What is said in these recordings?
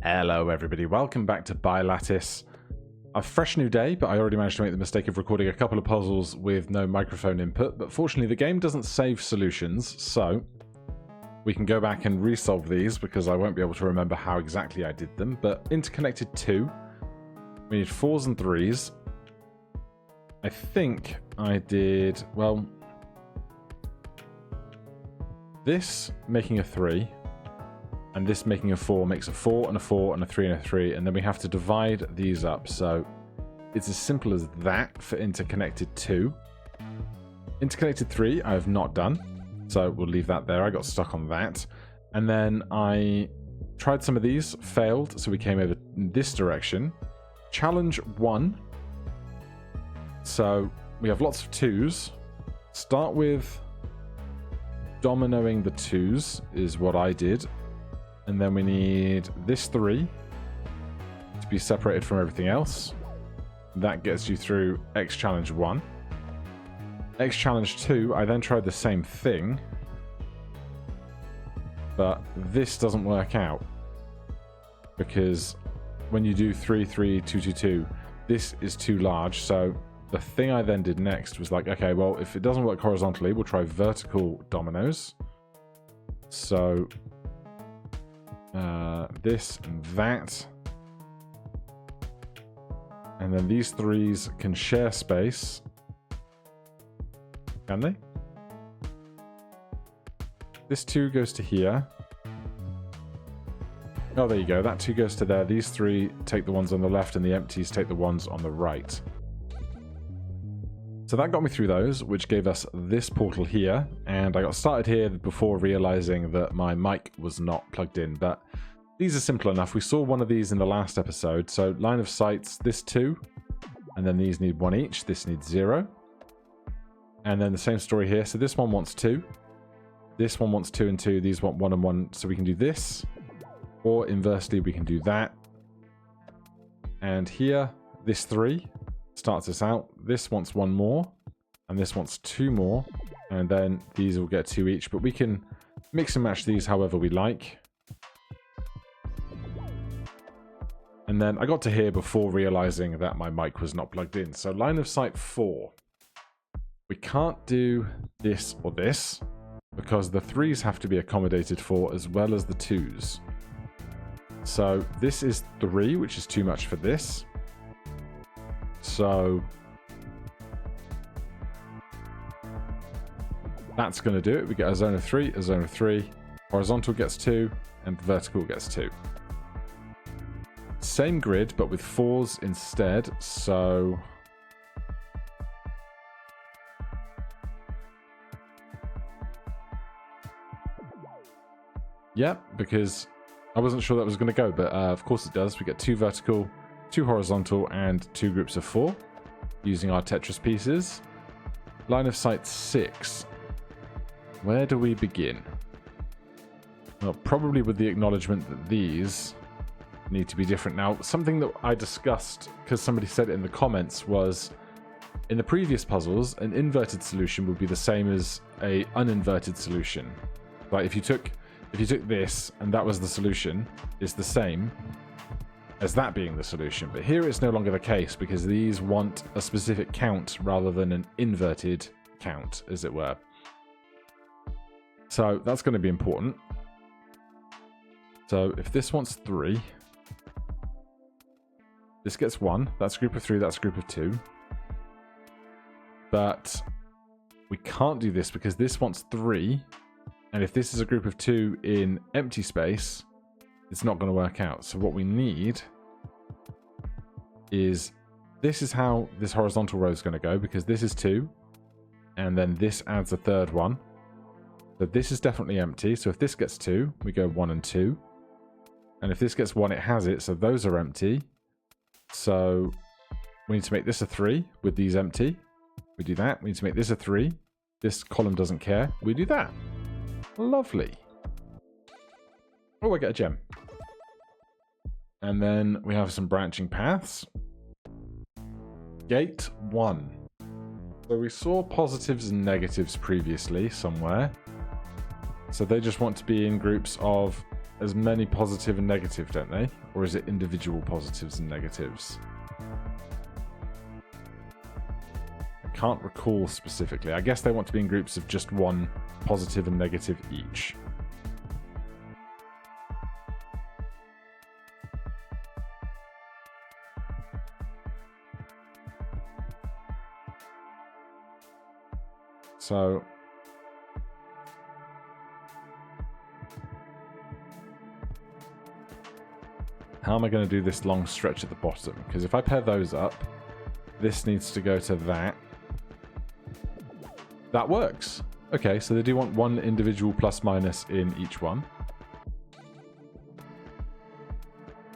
Hello everybody, welcome back to Bilattice. A fresh new day, but I already managed to make the mistake of recording a couple of puzzles with no microphone input, but fortunately the game doesn't save solutions, so we can go back and resolve these because I won't be able to remember how exactly I did them. But interconnected 2, we need 4s and 3s. I think I did, well, this making a 3, and this making a 4 makes a 4 and a 4 and a 3 and a 3, and then we have to divide these up. So it's as simple as that for interconnected 2. Interconnected 3 I have not done, so we'll leave that there. I got stuck on that. And then I tried some of these, failed, so we came over in this direction. Challenge 1. So we have lots of 2s. Start with dominoing the 2s is what I did. And then we need this 3 to be separated from everything else. That gets you through X challenge 1. X challenge 2, I then tried the same thing, but this doesn't work out because when you do 3, 3, 2, 2, 2, this is too large. So the thing I then did next was like, okay, well, if it doesn't work horizontally, we'll try vertical dominoes. So this and that, and then these 3s can share space, can they? This 2 goes to here. Oh, there you go, that 2 goes to there. These 3 take the ones on the left and the empties take the ones on the right. So that got me through those, which gave us this portal here, and I got started here before realizing that my mic was not plugged in, but these are simple enough. We saw one of these in the last episode. So line of sight's this 2, and then these need 1 each. This needs 0. And then the same story here. So this one wants 2. This one wants 2 and 2. These want 1 and 1. So we can do this, or inversely we can do that. And here, this 3 starts us out. This wants 1 more, and this wants 2 more, and then these will get 2 each, but we can mix and match these however we like. And then I got to here before realizing that my mic was not plugged in. So line of sight 4. We can't do this or this because the 3s have to be accommodated for as well as the 2s. So this is 3, which is too much for this. So that's going to do it. We get a zone of 3, a zone of 3. Horizontal gets 2, and vertical gets 2. Same grid, but with 4s instead. So yeah, because I wasn't sure that was going to go, but of course it does. We get 2 vertical, 2 horizontal, and 2 groups of 4 using our Tetris pieces. Line of sight 6. Where do we begin? Well, probably with the acknowledgement that these need to be different. Now, something that I discussed, because somebody said it in the comments, was in the previous puzzles, an inverted solution would be the same as a uninverted solution. Like if you took this and that was the solution, it's the same as that being the solution. But here it's no longer the case because these want a specific count rather than an inverted count, as it were. So that's going to be important. So if this wants 3, this gets 1. That's a group of 3, that's a group of 2. But we can't do this because this wants 3. And if this is a group of 2 in empty space, it's not going to work out. So what we need is, this is how this horizontal row is going to go, because this is 2, and then this adds a 3rd one. So this is definitely empty. So if this gets 2, we go 1 and 2. And if this gets 1, it has it. So those are empty. So we need to make this a 3 with these empty. We do that. We need to make this a 3. This column doesn't care. We do that. Lovely. Oh, I get a gem. And then we have some branching paths. Gate 1. So we saw positives and negatives previously somewhere. So they just want to be in groups of as many positive and negative, don't they? Or is it individual positives and negatives? I can't recall specifically. I guess they want to be in groups of just one positive and negative each. So how am I going to do this long stretch at the bottom? Because if I pair those up, this needs to go to that. That works. Okay, so they do want one individual plus minus in each one.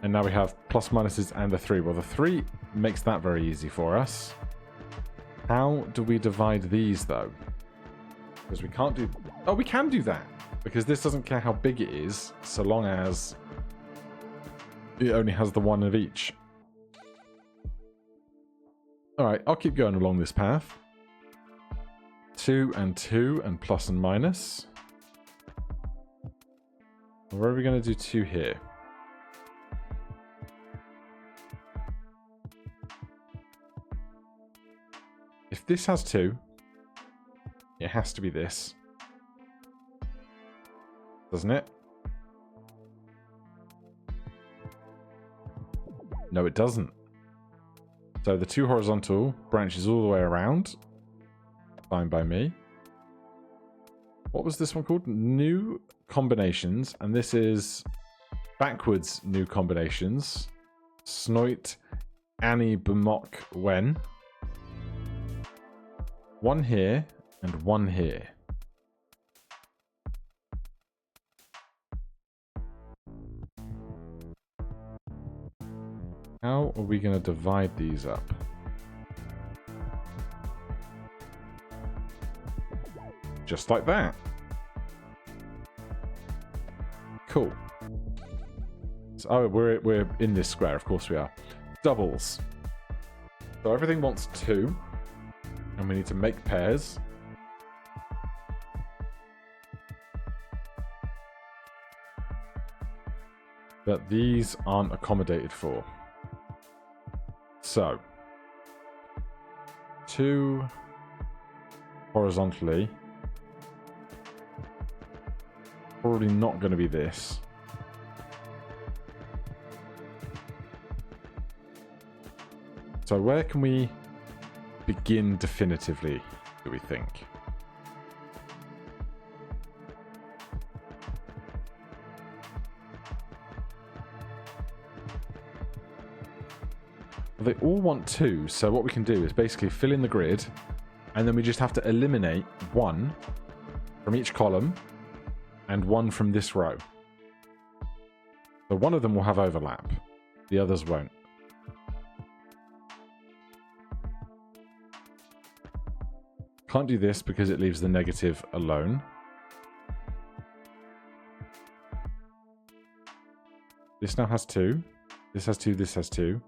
And now we have plus minuses and a 3. Well, the 3 makes that very easy for us. How do we divide these, though? Because we can't do... Oh, we can do that! Because this doesn't care how big it is, so long as it only has the one of each. Alright, I'll keep going along this path. 2 and 2 and plus and minus. Where are we going to do 2 here? If this has 2, it has to be this. Doesn't it? No, it doesn't. So the 2 horizontal branches all the way around. Fine by me. What was this one called? New combinations. And this is backwards new combinations. Snoit, Annie, Bemok, Wen. 1 here and 1 here. How are we going to divide these up? Just like that. Cool. So, oh, we're in this square, of course we are. Doubles. So everything wants 2. And we need to make pairs. But these aren't accommodated for. So 2 horizontally. Probably not going to be this. So where can we begin definitively, do we think? They all want 2, so what we can do is basically fill in the grid, and then we just have to eliminate 1 from each column and 1 from this row. So one of them will have overlap, the others won't. Can't do this because it leaves the negative alone. This now has 2. This has 2, this has 2.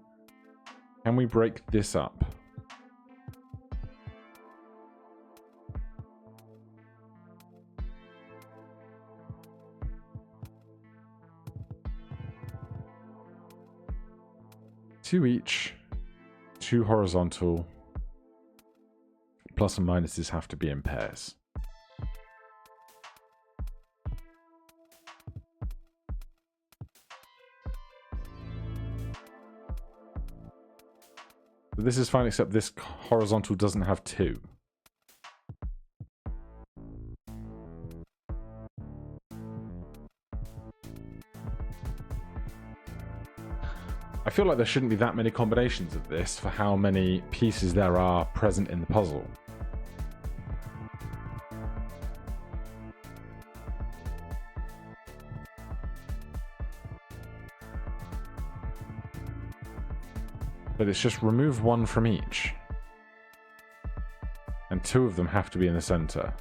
Can we break this up? Two each, 2 horizontal. Plus and minuses have to be in pairs. So this is fine, except this horizontal doesn't have 2. I feel like there shouldn't be that many combinations of this for how many pieces there are present in the puzzle. But it's just remove 1 from each. And 2 of them have to be in the center.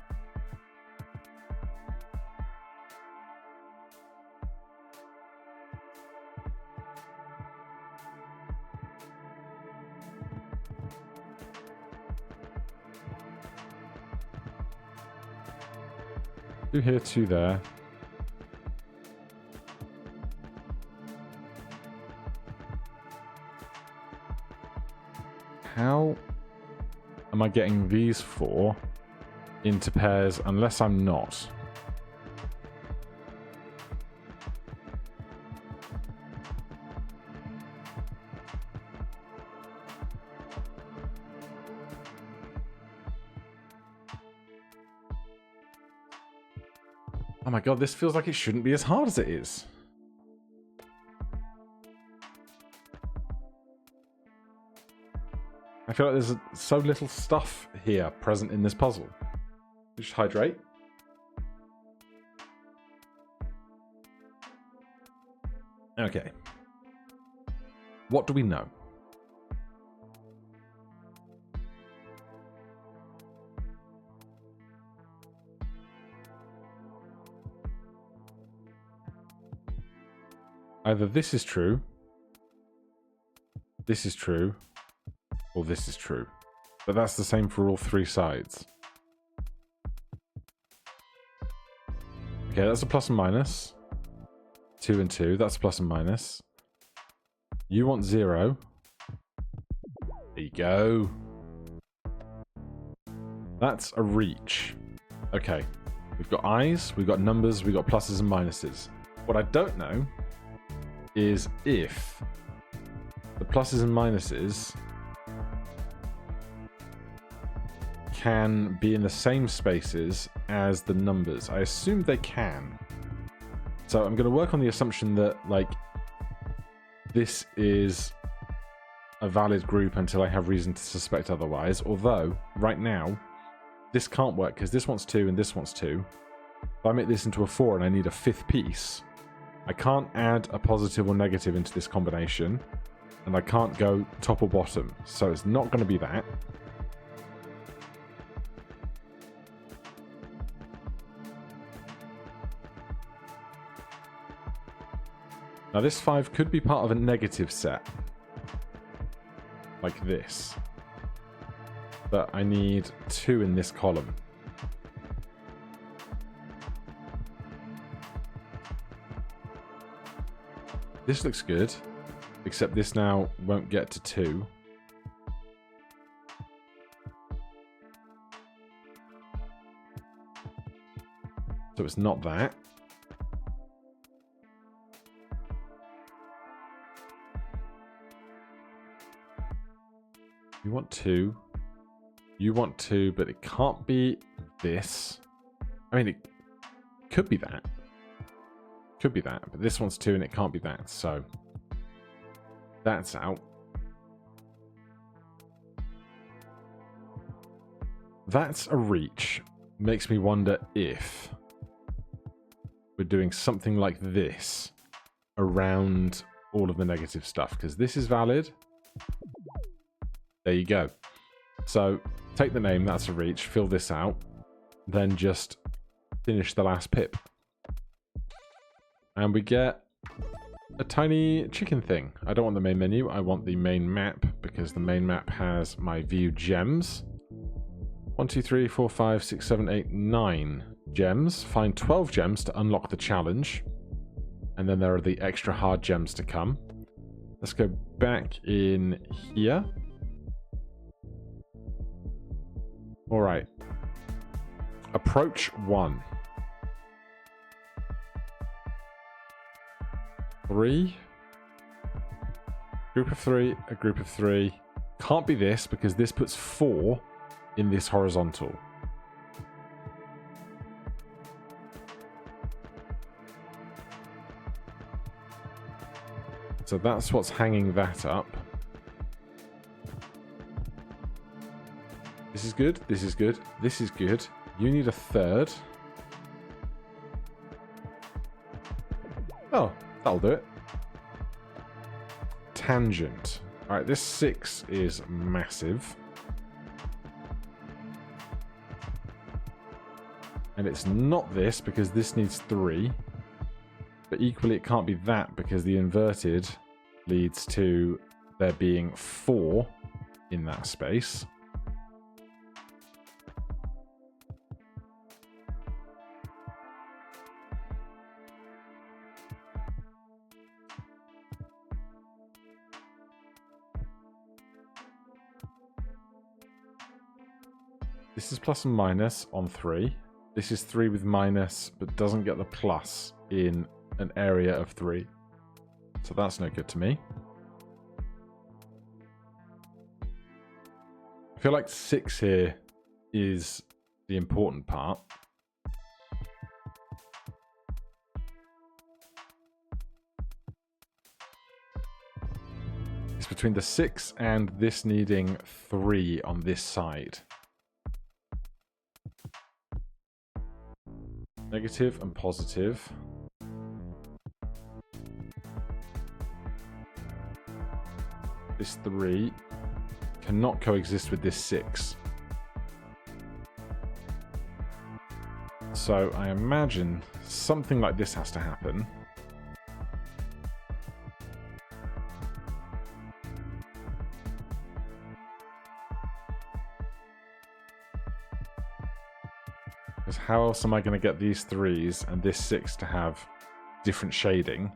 Two here, 2 there. How am I getting these four into pairs unless I'm not? Oh my god, this feels like it shouldn't be as hard as it is. I feel like there's so little stuff here present in this puzzle. Just hydrate. Okay. What do we know? Either this is true, or this is true. But that's the same for all three sides. Okay, that's a plus and minus. 2 and 2, that's plus and minus. You want 0. There you go. That's a reach. Okay, we've got eyes, we've got numbers, we've got pluses and minuses. What I don't know is if the pluses and minuses can be in the same spaces as the numbers. I assume they can. So I'm going to work on the assumption that, like, this is a valid group until I have reason to suspect otherwise. Although, right now, this can't work because this wants 2 and this wants 2. If I make this into a 4 and I need a 5th piece, I can't add a positive or negative into this combination, and I can't go top or bottom, so it's not going to be that. Now this 5 could be part of a negative set, like this, but I need 2 in this column. This looks good, except this now won't get to 2. So it's not that. You want 2. You want 2, but it can't be this. I mean, it could be that. Could be that, but this one's 2 and it can't be that, so that's out. That's a reach. Makes me wonder if we're doing something like this around all of the negative stuff, because this is valid. There you go. So take the name, that's a reach, fill this out, then just finish the last pip. And we get a tiny chicken thing. I don't want the main menu, I want the main map, because the main map has my view gems. 1, 2, 3, 4, 5, 6, 7, 8, 9 gems. Find 12 gems to unlock the challenge. And then there are the extra hard gems to come. Let's go back in here. Alright. Approach 1. 3. Group of 3, a group of 3. Can't be this because this puts 4 in this horizontal. So that's what's hanging that up. This is good, this is good, this is good. You need a 3rd. Oh, that'll do it. Tangent. Alright, this 6 is massive. And it's not this because this needs 3. But equally it can't be that because the inverted leads to there being 4 in that space. This is plus and minus on 3. This is 3 with minus, but doesn't get the plus in an area of 3. So that's no good to me. I feel like 6 here is the important part. It's between the 6 and this needing 3 on this side. Negative and positive. This 3 cannot coexist with this 6. So I imagine something like this has to happen. Because how else am I going to get these 3s and this 6 to have different shading?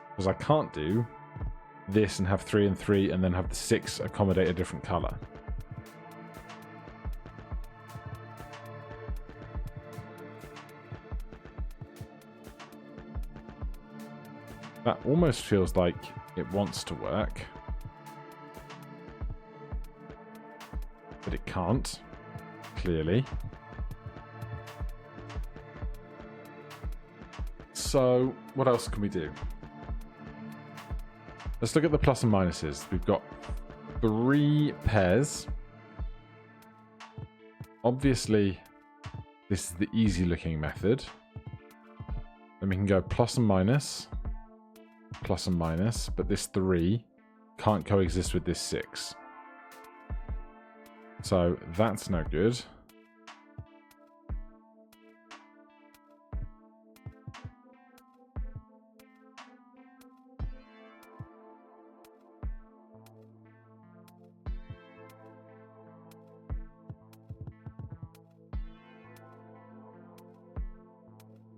Because I can't do this and have 3 and 3 and then have the 6 accommodate a different color. That almost feels like it wants to work. But it can't, clearly. So, what else can we do? Let's look at the plus and minuses. We've got 3 pairs. Obviously, this is the easy looking method. Then we can go plus and minus, but this 3 can't coexist with this 6. So that's no good.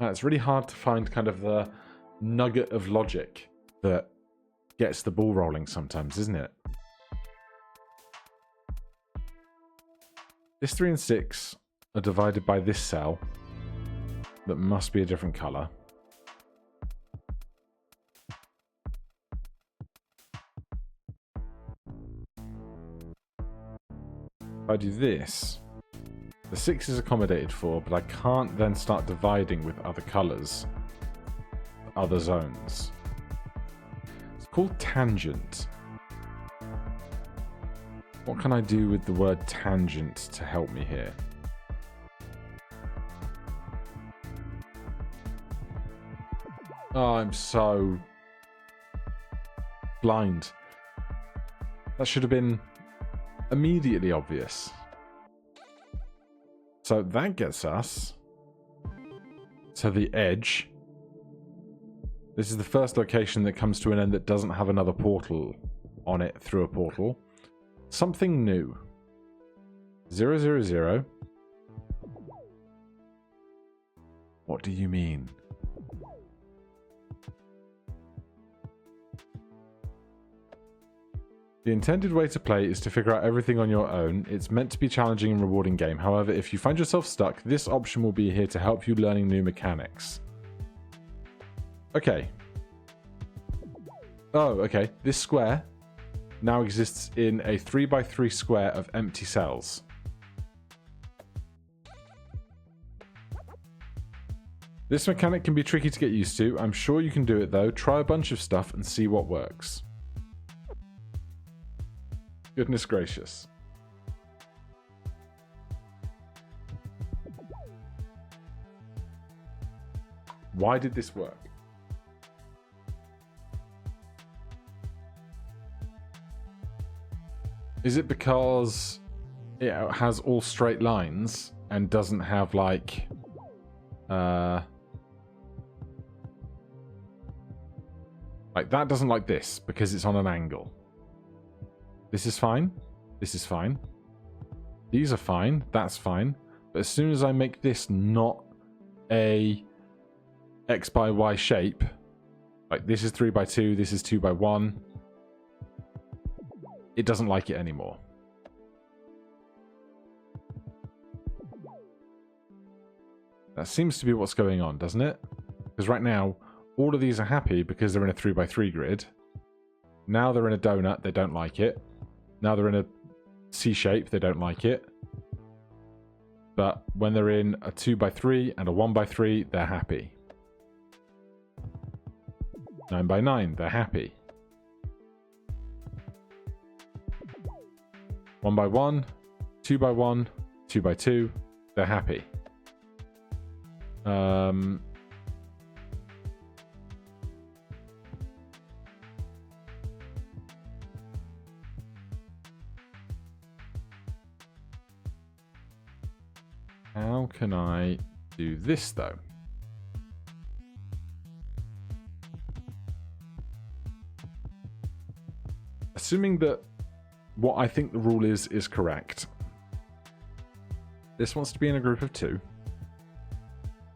It's really hard to find kind of the nugget of logic that gets the ball rolling sometimes, isn't it? This 3 and 6 are divided by this cell that must be a different color. If I do this, the 6 is accommodated for, but I can't then start dividing with other colors, other zones. It's called tangent. What can I do with the word tangent to help me here? Oh, I'm so blind. That should have been immediately obvious. So that gets us to the edge. This is the first location that comes to an end that doesn't have another portal on it through a portal. Something new. 0, 0, 0. What do you mean? The intended way to play is to figure out everything on your own. It's meant to be challenging and rewarding game. However, if you find yourself stuck, this option will be here to help you learning new mechanics. Okay. Oh, okay. This square now exists in a 3x3 square of empty cells. This mechanic can be tricky to get used to. I'm sure you can do it though. Try a bunch of stuff and see what works. Goodness gracious. Why did this work? Is it because it has all straight lines and doesn't have like that doesn't like this because it's on an angle. This is fine. This is fine. These are fine. That's fine. But as soon as I make this not a X by Y shape, like this is 3x2, this is 2x1, it doesn't like it anymore. That seems to be what's going on, doesn't it? Because right now, all of these are happy because they're in a 3x3 grid. Now they're in a donut, they don't like it. Now they're in a C shape, they don't like it. But when they're in a 2x3 and a 1x3, they're happy. 9x9, they're happy. 1x1, 2x1, 2x2, they're happy. How can I do this though? Assuming that what I think the rule is correct. This wants to be in a group of 2.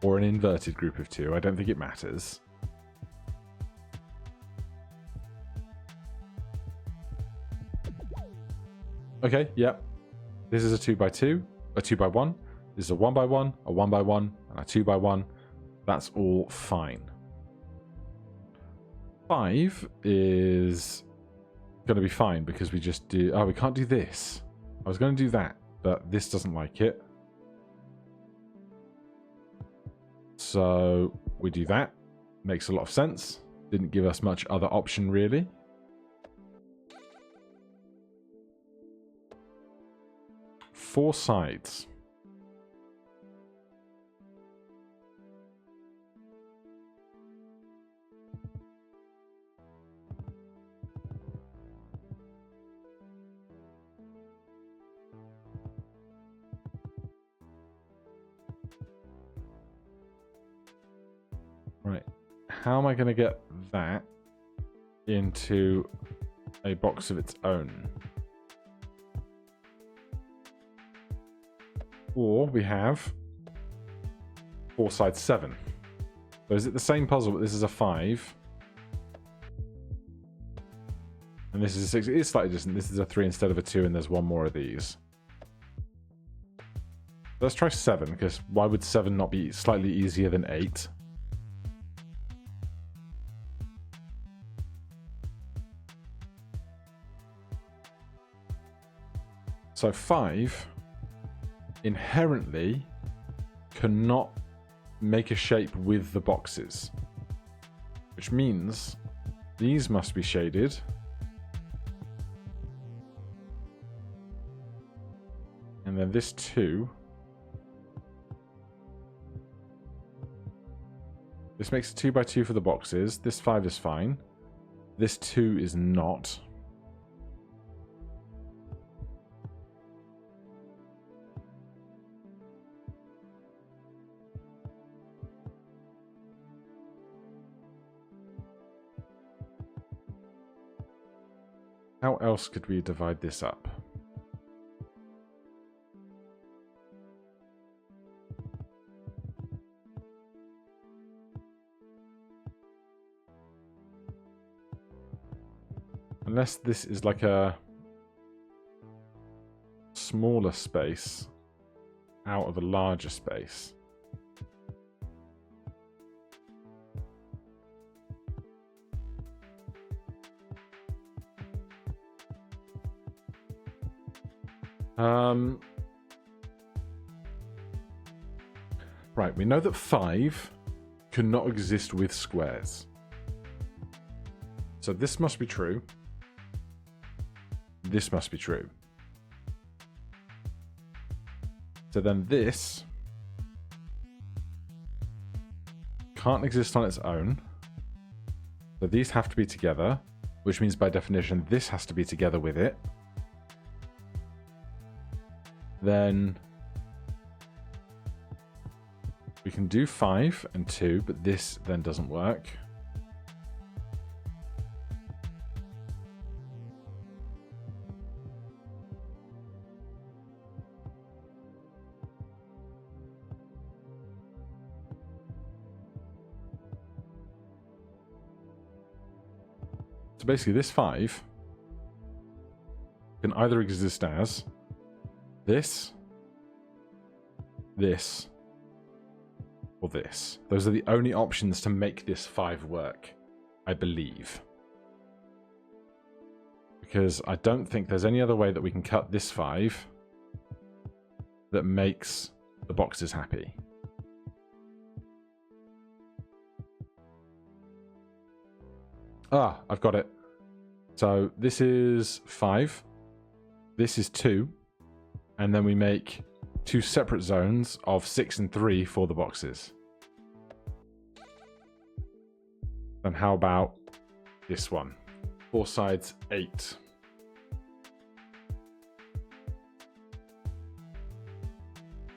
Or an inverted group of 2. I don't think it matters. Okay, yep. This is a 2x2, a 2x1. This is a 1x1, a 1x1, and a 2x1. That's all fine. 5 is going to be fine because we just do... Oh, we can't do this. I was going to do that, but this doesn't like it. So we do that. Makes a lot of sense. Didn't give us much other option, really. Four sides. Right, how am I going to get that into a box of its own? Or we have 4 sides 7. So is it the same puzzle, but this is a 5? And this is a 6. It is slightly different. This is a 3 instead of a 2, and there's one more of these. Let's try 7, because why would 7 not be slightly easier than 8? So 5 inherently cannot make a shape with the boxes, which means these must be shaded. And then this 2. This makes a 2x2 for the boxes. This 5 is fine. This 2 is not. How else could we divide this up? Unless this is like a smaller space out of a larger space. Right, we know that 5 cannot exist with squares. So this must be true. This must be true. So then this can't exist on its own. So these have to be together, which means by definition this has to be together with it. Then we can do 5 and 2, but this then doesn't work. So basically this 5 can either exist as this, or this. Those are the only options to make this 5 work, I believe. Because I don't think there's any other way that we can cut this 5 that makes the boxes happy. Ah, I've got it. So this is 5. This is 2. And then we make 2 separate zones of 6 and 3 for the boxes. And how about this one? 4 sides, 8.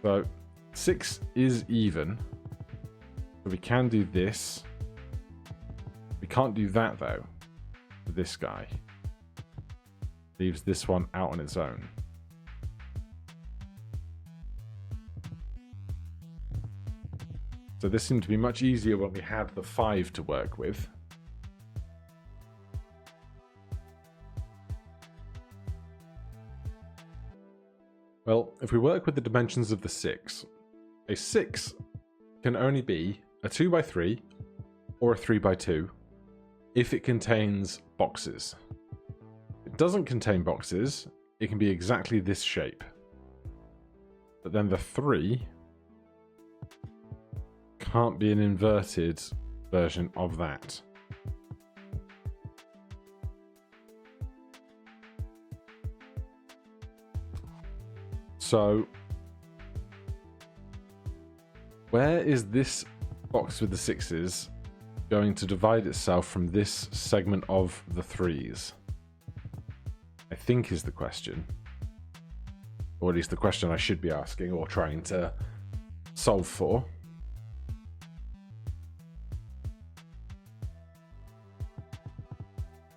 So 6 is even. So we can do this. We can't do that though. For this guy. Leaves this one out on its own. So this seemed to be much easier when we had the 5 to work with. Well, if we work with the dimensions of the 6, a 6 can only be a 2x3 or a 3x2 if it contains boxes. If it doesn't contain boxes, it can be exactly this shape. But then the 3 can't be an inverted version of that. So, where is this box with the 6s going to divide itself from this segment of the 3s? I think is the question. Or at least the question I should be asking or trying to solve for.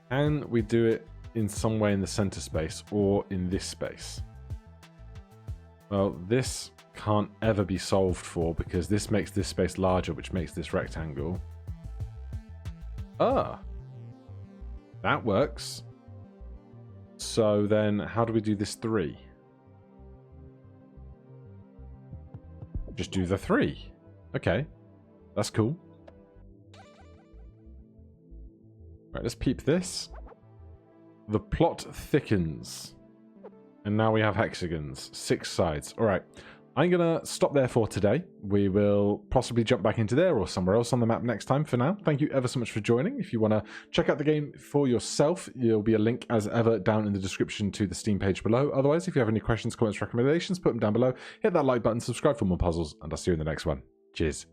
Can we do it in some way in the center space or in this space? Well, this can't ever be solved for because this makes this space larger, which makes this rectangle. Ah, that works. So then how do we do this 3? Just do the 3. Okay, that's cool. Right, let's peep this. The plot thickens. And now we have hexagons. 6 sides. All right. I'm going to stop there for today. We will possibly jump back into there or somewhere else on the map next time. For now, thank you ever so much for joining. If you want to check out the game for yourself, there'll be a link as ever down in the description to the Steam page below. Otherwise, if you have any questions, comments, recommendations, put them down below. Hit that like button, subscribe for more puzzles, and I'll see you in the next one. Cheers.